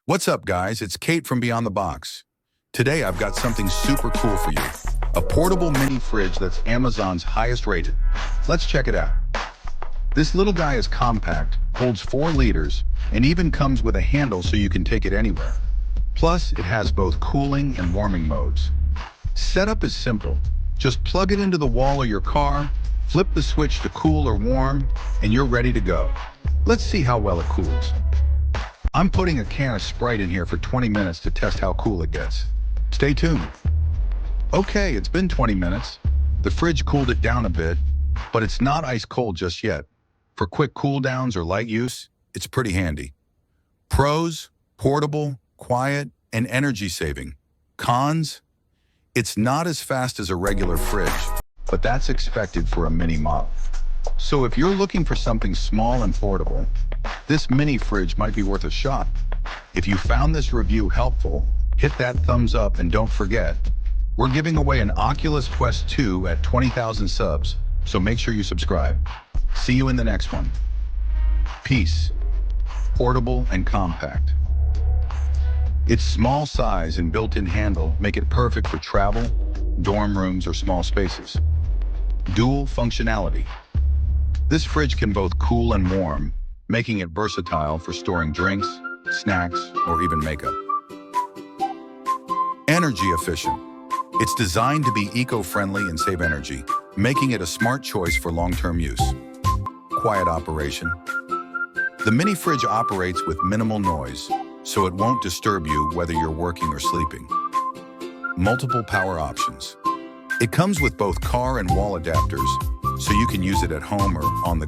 What's up, guys? It's Kate from Beyond the Box. Today, I've got something super cool for you. A portable mini fridge that's Amazon's highest rated. Let's check it out. This little guy is compact, holds 4 liters, and even comes with a handle so you can take it anywhere. Plus, it has both cooling and warming modes. Setup is simple. Just plug it into the wall of your car, flip the switch to cool or warm, and you're ready to go. Let's see how well it cools. I'm putting a can of Sprite in here for 20 minutes to test how cool it gets. Stay tuned. Okay, it's been 20 minutes. The fridge cooled it down a bit, but it's not ice cold just yet. For quick cool downs or light use, it's pretty handy. Pros: portable, quiet, and energy saving. Cons: it's not as fast as a regular fridge, but that's expected for a mini model. So if you're looking for something small and portable, this mini fridge might be worth a shot. If you found this review helpful, hit that thumbs up and don't forget, we're giving away an Oculus Quest 2 at 20,000 subs, so make sure you subscribe. See you in the next one. Peace. Portable and compact. Its small size and built-in handle make it perfect for travel, dorm rooms, or small spaces. Dual functionality. This fridge can both cool and warm, making it versatile for storing drinks, snacks, or even makeup. Energy efficient. It's designed to be eco-friendly and save energy, making it a smart choice for long-term use. Quiet operation. The mini fridge operates with minimal noise, so it won't disturb you whether you're working or sleeping. Multiple power options. It comes with both car and wall adapters, so you can use it at home or on the